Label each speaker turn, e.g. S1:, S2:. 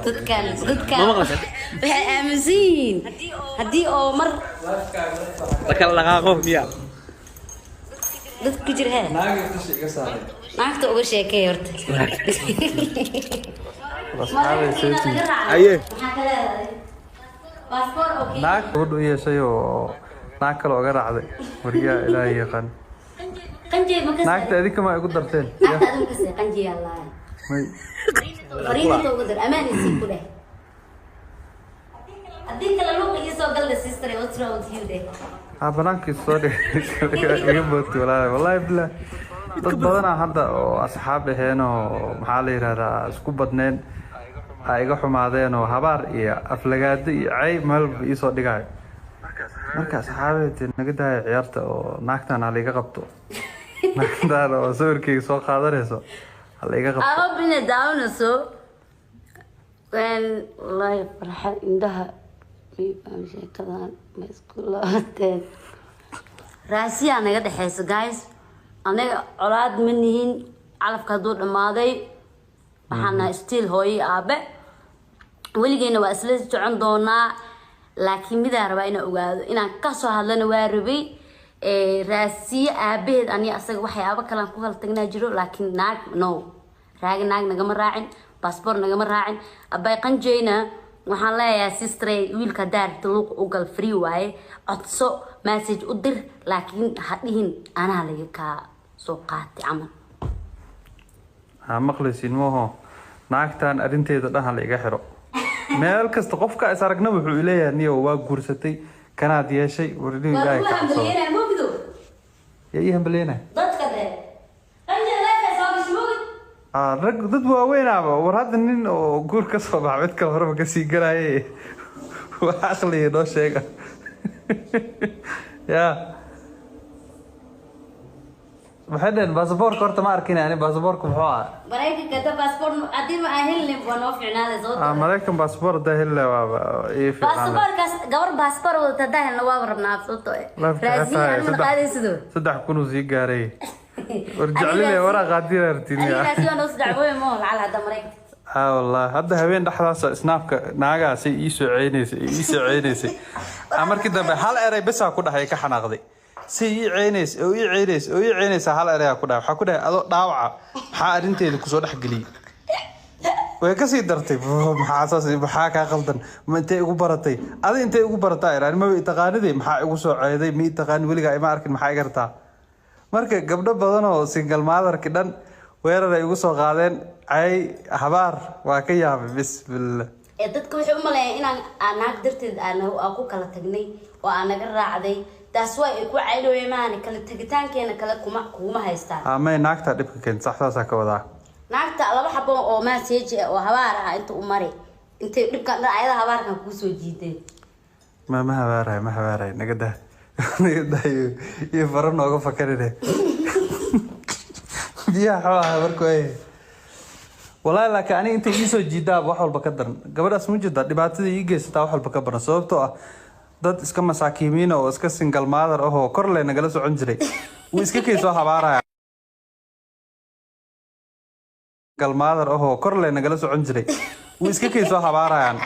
S1: dadkan waxay aaminsan haddii oo mar
S2: lakala dhaqaaqo miya
S1: dad ku jira hee naagta uga sheekay horta
S2: aye
S3: naag gabadh u yeeshay oo naag kale oga raacday wariyaa ilaahay yaqaan naagta adinka ma igu darteen banaankii soo iga mooti wallaahi billah dad badanaa hadda oo asxaab aheen oo maxaa la yidhahdaa isku badneen ay iga xumaadeen oo habaar iyo aflagaado iyo cay meelba iisoo dhigayo marka asxaabeed naga daaya ciyaarta oo naagtan ha laiga qabto naagtan oo sawirkayga soo qaadanayso ha laiga qabto
S1: abina daawanayso wallaahi farxad indhaha sheekadan ma isku laateen raasiyaa naga dhexeyso guys anaga colaad ma nihin calafka hadduu dhammaaday waxaana stiil hooyo aabe weligeyna waa isla socon doonaa laakiin midaa rabaa inaan ogaado inaan kasoo hadlana waa rabay raasiye aabaheed aniga asaga waxyaabo kalean ku kala tagnaa jiro laakiin naag no raagi naag nagama raacin baasboor nagama raacin abay qanjeyna waxaan leeyahay sistre wiilka daarta luuq u gal free waaye codso message u dir laakiin ha dhihin anaa laga kaa soo qaatay camal
S3: ha maqlaysiin mooho naagtan arrinteeda dhan la iga xiro meel kasta qofka is aragna wuxuu leeyahay niyo waa guursatay kanaad yeeshay warin ilaahay ka soo yaa ii hambaleena
S1: dadka de anja leeyahay soo gishmood
S3: rag dad waaweynaba war hadda nin oo guur ka soo baxay mid kale horeba ka sii galaaye wax aqliga noo sheega yaa maxay dhaheen baasaboorka horta ma arkin ani baasaboorka muxuu ahaa
S1: maraykanka da baasaboor haddii ma ahelin waa noo fiicnaaday soo
S3: maraykan baasaboor da helle waaba ii fiicnaa
S1: baasaboorkaas gabar baasaboor wadata dahelna waaba rabnaa sababtoo raasiya anima qaadaysido
S3: 3,000 sii gaaray ورجعلي ورا غادي رتيني
S1: أنا كاسيو نص دعوة مو على هذا مريك
S3: والله هذا هبين دحلاس سنابك ناقا سي يسو عينيسي أمر كده بحال أري بس أكون هاي كحناقضي سي عينيس أو عينيس حال أري أكون حكون هذا ضاوعة حارنتي اللي كسر حقلي وكسي درتي محاسس محاكا غلطن ما أنت أقبرتي هذا أنت أقبرتي يعني ما بيتقاندي محا أقصو عيدي مي تقان ولقى ما أركن محا قرتا marka gabdho badan oo single mother ka dhan weerar ay ugu soo qaadeen ay habaar waa ka yaabay bismillah
S1: dadku waxay u maleeyeen inaan naag darteed aan ku kala tagnay oo aan naga raacday taas way ku caynooyeen maana kala tagitaankeena kala kuma haystaan
S3: ama naagta dhibka keent saxdaas ka wadaa
S1: naagta laba xabo oo message oo habaar ah inta u maray intay dhibka ayada habaarkan ku soo jiiday
S3: ma habaaray naga daa يفرن وقف فكرني يا حوا بركوي والله لك أنا أنت يسوي جدا بحول بقدر قبل اسمه جدا دبعت يجي ستا بحول بكبر صوبته ضد إسكا مساكيمين أو إسكا سنجل مادر أو كرله نجلس عنجري وإسكا كيسوا حبارة سنجل مادر أو كرله نجلس عنجري وإسكا كيسوا حبارة يعني